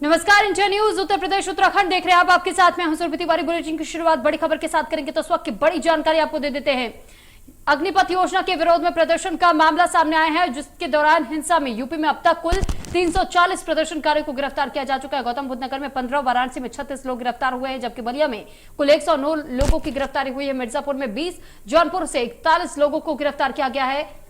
नमस्कार, India news Uttar Pradesh Uttarakhand देख रहे हैं आप। आपके साथ में हंसुर तिवारी। बुलेटिन की शुरुआत बड़ी खबर के साथ करेंगे तो इस वक्त की बड़ी जानकारी आपको दे देते हैं। अग्निपथ योजना के विरोध में प्रदर्शन का मामला सामने आया है, जिसके दौरान हिंसा में यूपी में अब तक कुल 340 प्रदर्शनकारियों को गिरफ्तार किया जा चुका है। गौतम बुद्ध नगर में 15, वाराणसी में 36 लोग गिरफ्तार हुए हैं, जबकि बलिया में कुल 109 लोगों की गिरफ्तारी हुई है। मिर्जापुर में 20, जौनपुर से 41 लोगों को गिरफ्तार किया गया है।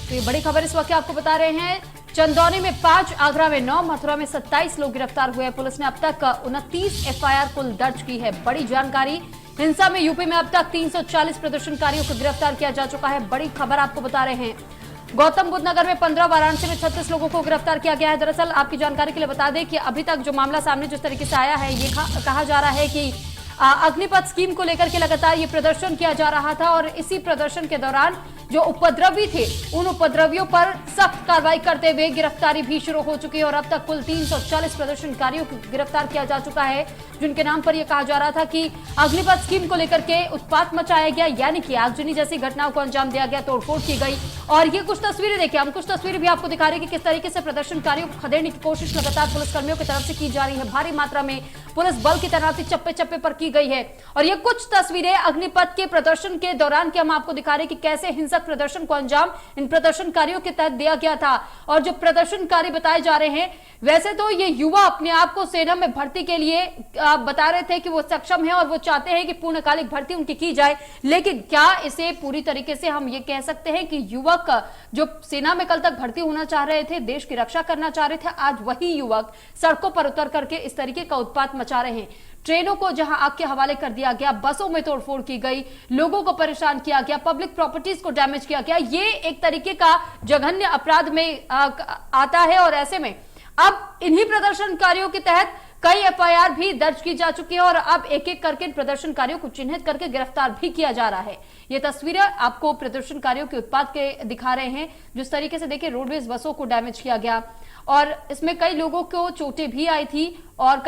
तो ये बड़ी खबर इस वक्त आपको बता रहे हैं। चंदौली में 5, आगरा में 9, मथुरा में 27 लोग गिरफ्तार हुए हैं। पुलिस ने अब तक 29 एफआईआर कुल दर्ज की है। बड़ी जानकारी, हिंसा में यूपी में अब तक 340 प्रदर्शनकारियों को गिरफ्तार किया जा चुका है। बड़ी खबर आपको बता रहे हैं। गौतम बुद्ध नगर में 15, वाराणसी में 36 लोगों को गिरफ्तार किया गया है। दरअसल आपकी जानकारी के लिए बता दें कि अभी तक जो मामला सामने जिस तरीके से आया है, ये कहा जा रहा है कि अग्निपथ स्कीम को लेकर के लगातार ये प्रदर्शन किया जा रहा था और इसी प्रदर्शन के दौरान जो उपद्रवी थे, उन उपद्रवियों पर सख्त कार्रवाई करते हुए गिरफ्तारी भी शुरू हो चुकी है और अब तक कुल 340 प्रदर्शनकारियों को गिरफ्तार किया जा चुका है, जिनके नाम पर यह कहा जा रहा था कि अग्निपथ स्कीम को लेकर के उत्पात मचाया गया, यानी कि आगजनी जैसी घटनाओं को अंजाम दिया गया, तोड़फोड़ की गई। और ये कुछ तस्वीरें देखिए, हम कुछ तस्वीरें भी आपको दिखा रहे हैं कि किस तरीके से प्रदर्शनकारियों को खदेड़ने की कोशिश लगातार पुलिसकर्मियों की तरफ से की जा रही है। भारी मात्रा में पुलिस बल की तैनाती चप्पे चप्पे पर की गई है। और ये कुछ तस्वीरें अग्निपथ के प्रदर्शन के दौरान की हम आपको दिखा रहे हैं कि कैसे हिंसक प्रदर्शन को अंजाम इन प्रदर्शनकारियों के तहत दिया गया था। और जो प्रदर्शनकारी बताए जा रहे हैं, वैसे तो ये युवा अपने आप को सेना में भर्ती के लिए बता रहे थे कि वो सक्षम है और वो चाहते हैं कि पूर्णकालिक भर्ती उनकी की जाए, लेकिन क्या इसे पूरी तरीके से हम ये कह सकते हैं कि युवक जो सेना में कल तक भर्ती होना चाह रहे थे, देश की रक्षा करना चाह रहे थे, आज वही युवक सड़कों पर उतर करके इस तरीके का उत्पात मचा रहे हैं। ट्रेनों को जहां आग के हवाले कर दिया गया, बसों में तोड़फोड़ की गई, लोगों को परेशान किया गया, पब्लिक प्रॉपर्टीज को डैमेज किया गया, ये एक तरीके का जघन्य अपराध में आता है। और ऐसे में अब इन्हीं प्रदर्शनकारियों के तहत कई एफआईआर भी दर्ज की जा चुकी है और अब एक एक करके प्रदर्शनकारियों को चिन्हित करके गिरफ्तार भी किया जा रहा है। ये तस्वीरें आपको प्रदर्शनकारियों के उत्पात के दिखा रहे हैं, जिस तरीके से देखिए रोडवेज बसों को डैमेज किया गया और इसमें कई लोगों को चोटें भी आई थी और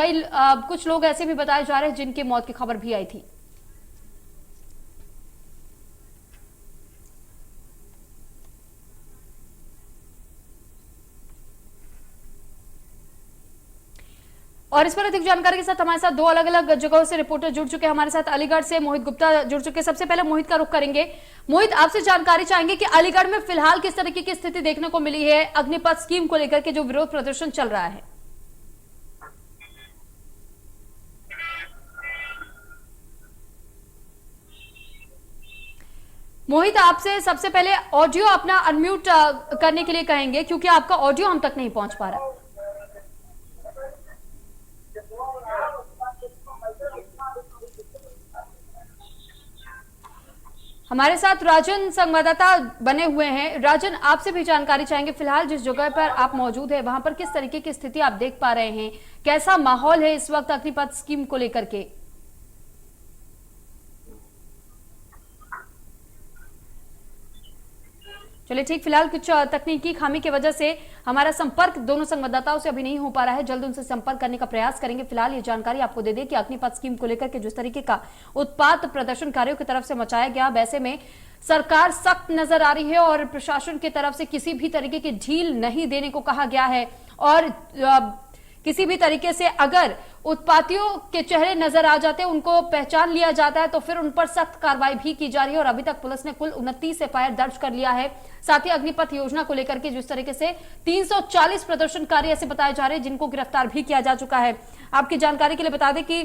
कुछ लोग ऐसे भी बताए जा रहे हैं जिनकी मौत की खबर भी आई थी। और इस पर अधिक जानकारी के साथ हमारे साथ दो अलग अलग जगहों से रिपोर्टर जुड़ चुके हैं। हमारे साथ अलीगढ़ से मोहित गुप्ता जुड़ चुके हैं। सबसे पहले मोहित का रुख करेंगे। मोहित, आपसे जानकारी चाहेंगे कि अलीगढ़ में फिलहाल किस तरीके की स्थिति देखने को मिली है अग्निपथ स्कीम को लेकर के जो विरोध प्रदर्शन चल रहा है? मोहित, आपसे सबसे पहले ऑडियो अपना अनम्यूट करने के लिए कहेंगे, क्योंकि आपका ऑडियो हम तक नहीं पहुंच पा रहा। हमारे साथ राजन संवाददाता बने हुए हैं। राजन, आपसे भी जानकारी चाहेंगे, फिलहाल जिस जगह पर आप मौजूद है वहां पर किस तरीके की स्थिति आप देख पा रहे हैं, कैसा माहौल है इस वक्त अग्निपथ स्कीम को लेकर के? चलिए ठीक, फिलहाल कुछ तकनीकी खामी की वजह से हमारा संपर्क दोनों संवाददाताओं से अभी नहीं हो पा रहा है। जल्द उनसे संपर्क करने का प्रयास करेंगे। फिलहाल ये जानकारी आपको दे दें कि अग्निपथ स्कीम को लेकर के जिस तरीके का उत्पात प्रदर्शनकारियों की तरफ से मचाया गया, वैसे में सरकार सख्त नजर आ रही है और प्रशासन की तरफ से किसी भी तरीके की ढील नहीं देने को कहा गया है और किसी भी तरीके से अगर उत्पातियों के चेहरे नजर आ जाते हैं, उनको पहचान लिया जाता है, तो फिर उन पर सख्त कार्रवाई भी की जा रही है। और अभी तक पुलिस ने कुल 29 एफआईआर दर्ज कर लिया है। साथ ही अग्निपथ योजना को लेकर के जिस तरीके से 340 प्रदर्शनकारी ऐसे बताए जा रहे हैं जिनको गिरफ्तार भी किया जा चुका है। आपकी जानकारी के लिए बता दें कि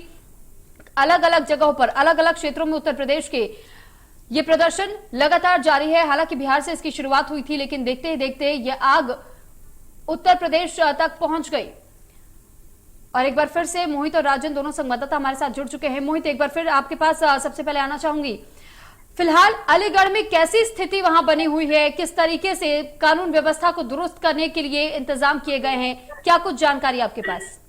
अलग अलग जगहों पर, अलग अलग क्षेत्रों में उत्तर प्रदेश के ये प्रदर्शन लगातार जारी है। हालांकि बिहार से इसकी शुरुआत हुई थी, लेकिन देखते ही देखते ये आग उत्तर प्रदेश तक पहुंच गई। और एक बार फिर से मोहित और राजन दोनों संवाददाता हमारे साथ जुड़ चुके हैं। मोहित, एक बार फिर आपके पास सबसे पहले आना चाहूंगी, फिलहाल अलीगढ़ में कैसी स्थिति वहां बनी हुई है, किस तरीके से कानून व्यवस्था को दुरुस्त करने के लिए इंतजाम किए गए हैं, क्या कुछ जानकारी आपके पास?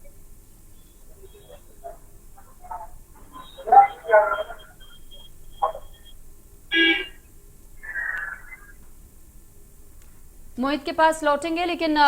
मोहित के पास लौटेंगे, लेकिन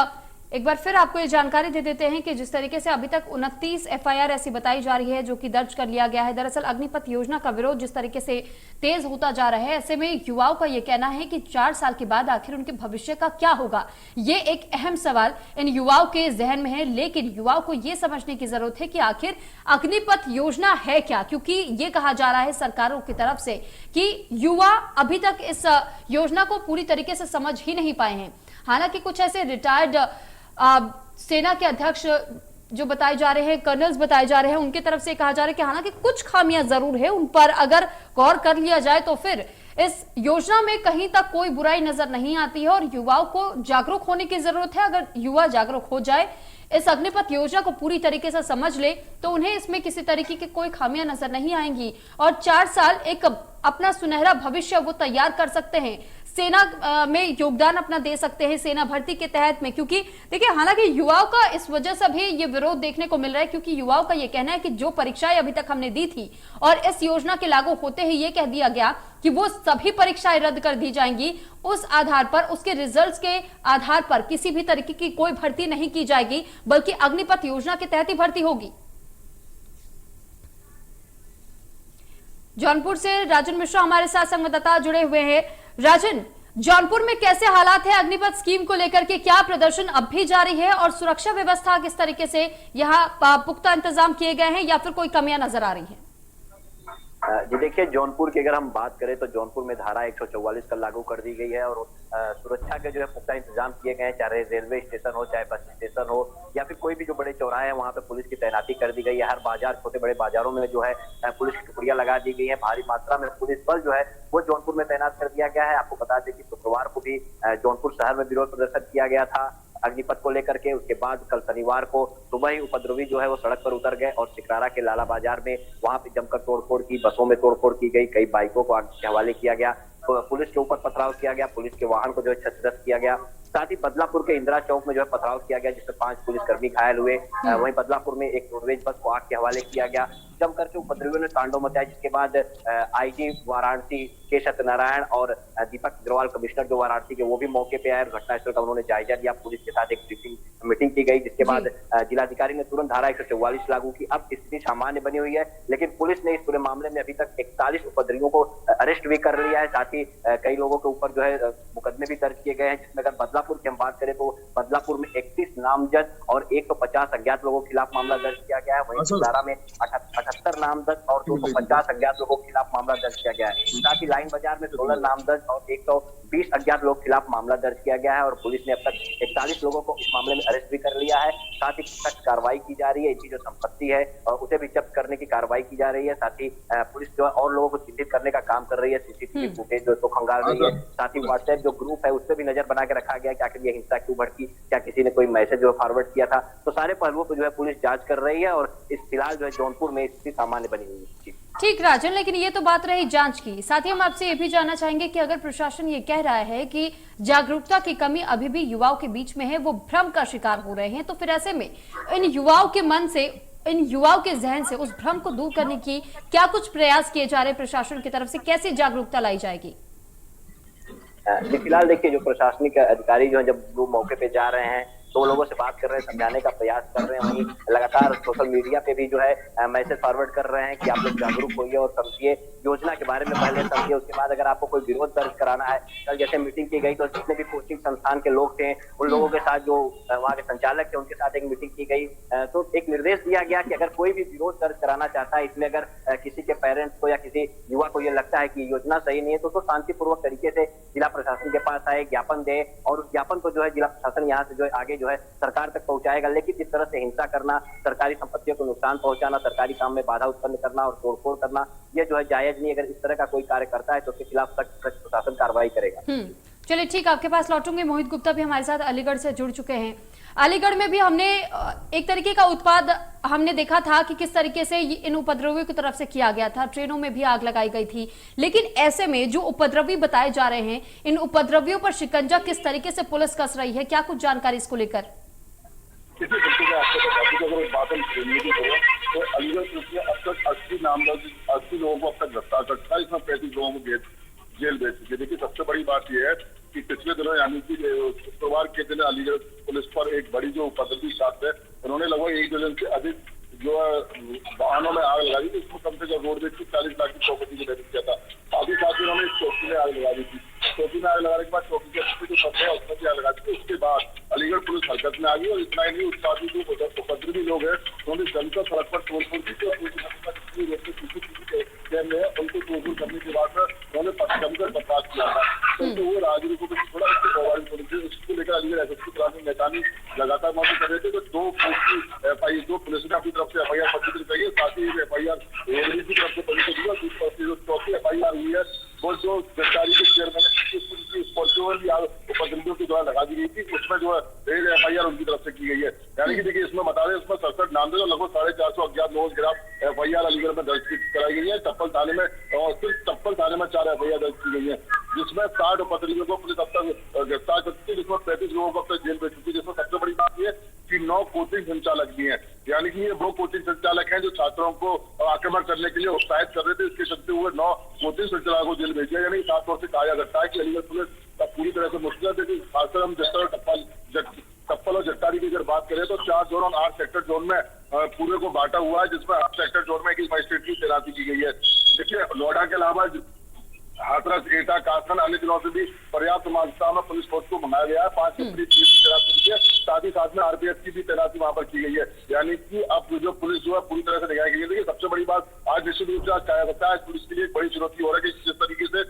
एक बार फिर आपको ये जानकारी दे देते हैं कि जिस तरीके से अभी तक 29 एफआईआर ऐसी बताई जा रही है जो कि दर्ज कर लिया गया है। दरअसल अग्निपथ योजना का विरोध जिस तरीके से तेज होता जा रहा है, ऐसे में युवाओं का ये कहना है कि 4 साल के बाद आखिर उनके भविष्य का क्या होगा, ये एक अहम सवाल इन युवाओं के जहन में है। लेकिन युवाओं को ये समझने की जरूरत है कि आखिर अग्निपथ योजना है क्या, क्योंकि ये कहा जा रहा है सरकारों की तरफ से कि युवा अभी तक इस योजना को पूरी तरीके से समझ ही नहीं पाए हैं। हालांकि कुछ ऐसे रिटायर्ड सेना के अध्यक्ष जो बताए जा रहे हैं, कर्नल्स बताए जा रहे हैं, उनकी तरफ से कहा जा रहा है कि हालांकि कुछ खामियां जरूर है, उन पर अगर गौर कर लिया जाए तो फिर इस योजना में कहीं तक कोई बुराई नजर नहीं आती है और युवाओं को जागरूक होने की जरूरत है। अगर युवा जागरूक हो जाए, इस अग्निपथ योजना को पूरी तरीके से समझ ले, तो उन्हें इसमें किसी तरीके की कोई खामियां नजर नहीं आएंगी और 4 साल एक अपना सुनहरा भविष्य वो तैयार कर सकते हैं। सेना में योगदान अपना दे सकते हैं सेना भर्ती के तहत में, क्योंकि देखिए हालांकि युवाओं का इस वजह से भी ये विरोध देखने को मिल रहा है, क्योंकि युवाओं का ये कहना है कि जो परीक्षाएं अभी तक हमने दी थी और इस योजना के लागू होते ही ये कह दिया गया कि वो सभी परीक्षाएं रद्द कर दी जाएंगी, उस आधार पर, उसके रिजल्ट्स के आधार पर किसी भी तरीके की कोई भर्ती नहीं की जाएगी, बल्कि अग्निपथ योजना के तहत ही भर्ती होगी। जौनपुर से राजन मिश्रा हमारे साथ संवाददाता जुड़े हुए हैं। राजन, जौनपुर में कैसे हालात है अग्निपथ स्कीम को लेकर के, क्या प्रदर्शन अब भी जारी है और सुरक्षा व्यवस्था किस तरीके से यहाँ पुख्ता इंतजाम किए गए हैं या फिर कोई कमियां नजर आ रही है? जी देखिए, जौनपुर की अगर हम बात करें तो जौनपुर में धारा 144 कल लागू कर दी गई है और सुरक्षा के जो है पुख्ता इंतजाम किए गए हैं। चाहे रेलवे स्टेशन हो, चाहे बस स्टेशन हो या फिर कोई भी जो बड़े चौराहे हैं वहां पे पुलिस की तैनाती कर दी गई है। हर बाजार, छोटे बड़े बाजारों में जो है पुलिस की टुकड़ियां लगा दी गई है। भारी मात्रा में पुलिस बल जो है वो जौनपुर में तैनात कर दिया गया है। आपको बता दें कि शुक्रवार को भी जौनपुर शहर में विरोध प्रदर्शन किया गया था अग्निपथ को लेकर के। उसके बाद कल शनिवार को सुबह ही उपद्रवी जो है वो सड़क पर उतर गए और सिकरारा के लाला बाजार में वहां पे जमकर तोड़फोड़ की, बसों में तोड़फोड़ की गई, कई बाइकों को आग के हवाले किया गया, तो पुलिस के ऊपर पथराव किया गया, पुलिस के वाहन को जो है क्षतिग्रस्त किया गया। साथ ही बदलापुर के इंदिरा चौक में जो है पथराव किया गया जिसमें 5 पुलिसकर्मी घायल हुए। वहीं बदलापुर में एक रोडवेज बस को आग के हवाले किया गया। जमकर के उपद्रवियों ने तांडव मचाया, जिसके बाद आईजी वाराणसी के सत्यनारायण और दीपक अग्रवाल कमिश्नर जो वाराणसी के, वो भी मौके पे आए और घटनास्थल का उन्होंने जायजा लिया। पुलिस के साथ एक मीटिंग की गई जिसके बाद जिलाधिकारी ने तुरंत धारा 144 लागू की। अब स्थिति सामान्य बनी हुई है, लेकिन पुलिस ने इस पूरे मामले में अभी तक 41 उपद्रवियों को अरेस्ट भी कर लिया है। साथ ही कई लोगों के ऊपर जो है मुकदमे भी दर्ज किए गए हैं, जिसमें अगर बदलापुर की हम बात करें तो बदलापुर में 31 नामजद और 150 अज्ञात लोगों के खिलाफ मामला दर्ज किया गया है। वहीं धारा में 78 नामजद और 250 अज्ञात लोगों के खिलाफ मामला दर्ज किया गया है। साथ ही लाइन बाजार में 16 नामजद और 120 अज्ञात लोगों के खिलाफ मामला दर्ज किया गया है और पुलिस ने अब तक 41 लोगों को इस मामले में अरेस्ट भी कर लिया है। साथ ही सख्त कार्रवाई की जा रही है, इनकी जो संपत्ति है और उसे भी जब्त करने की कार्रवाई की जा रही है। साथ ही पुलिस जो है और लोगों को चिन्हित करने का काम कर रही है, सीसीटीवी फुटेज जो तो खंगाल रही है। साथ ही व्हाट्सएप जो ग्रुप है उस पर भी नजर बना के रखा गया कि आखिर ये हिंसा क्यों भड़की, क्या किसी ने कोई मैसेज जो फॉरवर्ड किया था। तो सारे पहलुओं पर जो है पुलिस जांच कर रही है और इस फिलहाल जो है जौनपुर में स्थिति सामान्य बनी हुई है। ठीक राजन, लेकिन ये तो बात रही जांच की। साथ ही हम आपसे ये भी जानना चाहेंगे कि अगर प्रशासन ये कह रहा है कि जागरूकता की कमी अभी भी युवाओं के बीच में है, वो भ्रम का शिकार हो रहे हैं, तो फिर ऐसे में इन युवाओं के मन से, इन युवाओं के जहन से उस भ्रम को दूर करने की क्या कुछ प्रयास किए जा रहे हैं प्रशासन की तरफ से, कैसे जागरूकता लाई जाएगी? फिलहाल देखिए, जो प्रशासनिक अधिकारी जो है जब वो मौके पे जा रहे हैं तो लोगों से बात कर रहे हैं, समझाने का प्रयास कर रहे हैं। वहीं लगातार सोशल मीडिया पे भी जो है मैसेज फॉरवर्ड कर रहे हैं कि आप लोग जागरूक होइए और समझिए योजना के बारे में, पहले समझिए, उसके बाद अगर आपको कोई विरोध दर्ज कराना है। कल जैसे मीटिंग की गई तो जितने भी कोचिंग संस्थान के लोग थे उन लोगों के साथ, जो वहाँ के संचालक थे उनके साथ एक मीटिंग की गई, तो एक निर्देश दिया गया कि अगर कोई भी विरोध दर्ज कराना चाहता है, इसमें अगर किसी के पेरेंट्स को या किसी युवा को ये लगता है कि योजना सही नहीं है तो शांतिपूर्वक तरीके से जिला प्रशासन के पास आए, ज्ञापन दे और उस ज्ञापन को जो है जिला प्रशासन यहाँ से जो है आगे जो है सरकार तक पहुंचाएगा। लेकिन इस तरह से हिंसा करना, सरकारी संपत्तियों को नुकसान पहुंचाना, सरकारी काम में बाधा उत्पन्न करना और तोड़फोड़ करना, ये जो है जायज नहीं। अगर इस तरह का कोई कार्य करता है तो उसके खिलाफ सख्त प्रशासन कार्रवाई करेगा। चलिए ठीक, आपके पास लौटूंगे। मोहित गुप्ता भी हमारे साथ अलीगढ़ से जुड़ चुके हैं। अलीगढ़ में भी हमने एक तरीके का उत्पाद हमने देखा था कि किस तरीके से इन उपद्रवियों की तरफ से किया गया था, ट्रेनों में भी आग लगाई गई थी। लेकिन ऐसे में जो उपद्रवी बताए जा रहे हैं, इन उपद्रवियों पर शिकंजा किस तरीके से पुलिस कस रही है, क्या कुछ जानकारी इसको लेकर? आपको बता दूं कि अगर बात हम ट्रेनिंग की करें तो अलीगढ़ पुलिस ने अब तक 80 लोगों को अब तक गिरफ्तार कर चुका है, इसमें 35 लोगों को जेल भेज चुकी है। देखिए, सबसे बड़ी बात यह है कि पिछले दिनों यानी कि शुक्रवार के दिन अलीगढ़ पुलिस पर एक बड़ी जो उपद्रवी शाखा है, उन्होंने लगभग 1 दर्जन से अधिक जो वाहनों में आग लगा दी थी। इसमें कम से कम रोडवेज की 40 लाख की प्रॉपर्टी को डैमेज किया था। साथ ही साथ उन्होंने इस चौकी में आग लगा दी थी। चौकी में आग लगाने के बाद चौकी के जो पत्थर है उसमें भी आग लगा दी थी। उसके बाद अलीगढ़ पुलिस हरकत में आ गई और इतना ही नहीं, उसके बाद जो उपद्रवी लोग हैं उन्होंने जमकर सड़क पर तोड़फोड़ की कैमरे हैं उनको तोड़फोड़ करने के बाद उन्होंने जमकर बर्खास्त किया था। तो वो राजनीति को थोड़ा इसको लेकर अलीगढ़ एसएसपी क्रांति मेहतानी लगातार मौजूद कर रहे थे। तो दो पुलिस ने अपनी तरफ से एफआईआर पंजीकृत की है, साथ ही एफआईआर रेलवे की तरफ से पंजीकृत हुई और चौथी एफआईआर हुई है वो जो सरकारी के चेयरमैन उपद्रवियों के द्वारा लगा दी गई थी, उसमें जो है एफआईआर उनकी तरफ से की गई है। यानी कि देखिए इसमें बता दें, इसमें 67 नामजद और लगभग 450 अज्ञात लोगों के खिलाफ एफआईआर अलीगढ़ में दर्ज कराई गई है। चप्पल थाने में और सिर्फ चप्पल थाने में 4 एफआईआर दर्ज की गई है, जिसमें 60 उपद्रवियों को पुलिस अब तक गिरफ्तार कर चुकी है, जिसमें 35 लोगों को अब तक जेल भेज चुकी है। जिसमें सबसे बड़ी बात यह कि 9 कोचिंग संचालक भी हैं। यानी कि ये वो कोचिंग संचालक हैं जो छात्रों को आक्रमण करने के लिए उत्साहित कर रहे थे। इसके चलते हुए 9 कोचिंग संचालकों को जेल भेजा। यानी साफ तौर से कहा जा सकता है कि अलीगढ़ पुलिस पूरी तरह से मुश्किल है। खासकर हम टप्पल और जट्टारी की अगर बात करें तो 4 जोन और 8 सेक्टर जोन में पूरे को बांटा हुआ है, जिसमें 8 सेक्टर जोन में 21 मजिस्ट्रेट की तैनाती की गई है। देखिए नोएडा के अलावा हाथरस, एटा, कासगंज अन्य जिलों से भी पर्याप्त मात्रा में पुलिस फोर्स को मंगाया गया है। 5 से पुलिस की तैनाती की है, साथ ही साथ में आरपीएफ की भी तैनाती वहां पर की गई है। यानी कि अब जो पुलिस जो है पूरी तरह से दिखाई गई है। देखिए सबसे बड़ी बात आज निश्चित रूप से आज कहा जाता है पुलिस के लिए एक बड़ी चुनौती हो रहा है कि जिस तरीके से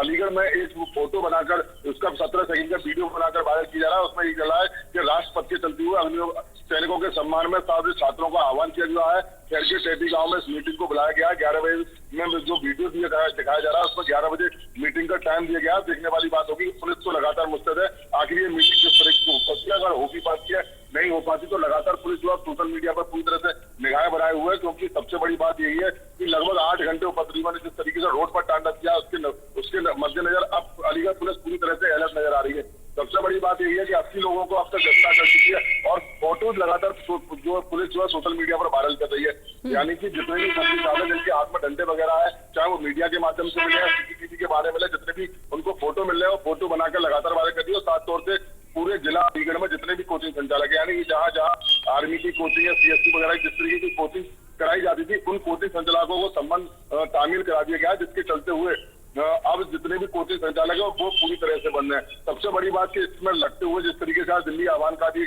अलीगढ़ में एक फोटो बनाकर उसका 17 सेकंड का वीडियो बनाकर वायरल किया जा रहा है, उसमें ये चला है कि राष्ट्रपति के चलते हुए अग्नि सैनिकों के सम्मान में साथ छात्रों का आह्वान किया गया है। शहर के टेटी गांव में इस मीटिंग को बुलाया गया है। 11 बजे में जो वीडियो दिखाया जा रहा है उसमें 11 बजे मीटिंग का टाइम दिया गया। देखने वाली बात होगी पुलिस तो लगातार मुस्तैद है, आखिर ये मीटिंग किस तरह की हो सकती है। अगर हो भी पाती है, नहीं हो पाती तो लगातार पुलिस जो है सोशल मीडिया पर पूरी तरह से निगाहें बनाए हुए है, क्योंकि सबसे बड़ी बात यही है कि लगभग 8 घंटे उपद्रवियों ने जिस तरीके से रोड पर तांडव किया उसके मद्देनजर अब अलीगढ़ पुलिस पूरी तरह से अलर्ट नजर आ रही है। सबसे बड़ी बात यही है कि 80 लोगों को अब तक गिरफ्तार कर चुकी है और फोटोज लगातार जो पुलिस जो है सोशल मीडिया पर वायरल कर रही है। यानी कि जितने भी संदिग्ध साधन जिनके हाथ में डंडे वगैरह है, चाहे वो मीडिया के माध्यम से मिले या सीसीटीवी के बारे में मिले, जितने भी उनको फोटो मिल रहे हैं वो फोटो बनाकर लगातार वायरल कर रही है। और खास तौर से पूरे जिला अलीगढ़ में जितने भी कोचिंग संचालक है, यानी कि जहाँ जहाँ आर्मी की कोचिंग या सीएससी वगैरह जिस तरीके की कोचिंग कराई जाती थी, उन कोचिंग संचालकों को सम्मान तामील करा दिया गया, जिसके चलते हुए अब जितने भी कोचिंग संचालक है वो पूरी तरह से बंद है। सबसे बड़ी बात कि इसमें लगते हुए जिस तरीके से आज दिल्ली आह्वान का भी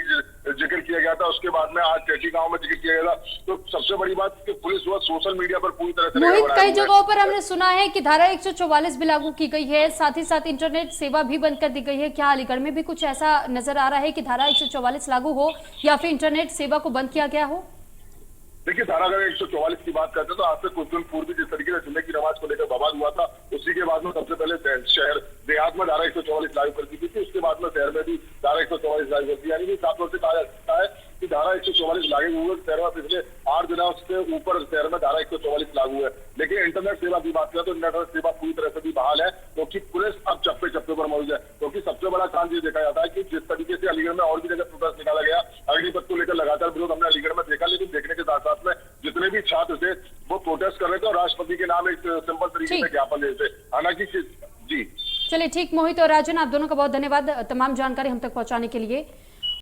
जिक्र किया गया था, उसके बाद में आज टेटी गांव में जिक्र किया गया था, तो सबसे बड़ी बात कि पुलिस वो सोशल मीडिया पर पूरी तरह से मोहित, कई जगहों पर हमने सुना है कि धारा 144 भी लागू की गई है, साथ ही साथ इंटरनेट सेवा भी बंद कर दी गई है। क्या अलीगढ़ में भी कुछ ऐसा नजर आ रहा है कि धारा 144 लागू हो या फिर इंटरनेट सेवा को बंद किया गया हो? देखिए धारा अगर 144 की बात करते हैं तो आज से कुछ दिन पूर्व जिस तरीके से जुम्मे की नमाज को लेकर बवाल हुआ था, उसी के बाद में सबसे पहले शहर देहात में धारा 144 लागू कर दी थी। उसके बाद में शहर में भी धारा 144 लागू कर दी। यानी कि साफ तौर से कहा जा सकता है कि धारा 144 लागू हुए शहर में पिछले 8 दिनों से ऊपर शहर में धारा 144 लागू है। लेकिन इंटरनेट सेवा की बात करें तो इंटरनेट सेवा पूरी तरह से भी बहाल है, क्योंकि पुलिस अब चप्पे चप्पे पर मौजूद है। क्योंकि सबसे बड़ा काम ये देखा जाता है कि जिस तरीके से अलीगढ़ में और भी जगह प्रोटेस्ट निकाला गया, अग्निपथ को लेकर लगातार विरोध हमने अलीगढ़ में देखा, लेकिन देखने के साथ साथ में जितने भी छात्र थे वो प्रोटेस्ट कर रहे थे और राष्ट्रपति के नाम एक सिंपल तरीके से ज्ञापन देते थे। हालांकि जी चलिए ठीक, मोहित और राजन आप दोनों का बहुत धन्यवाद तमाम जानकारी हम तक पहुंचाने के लिए।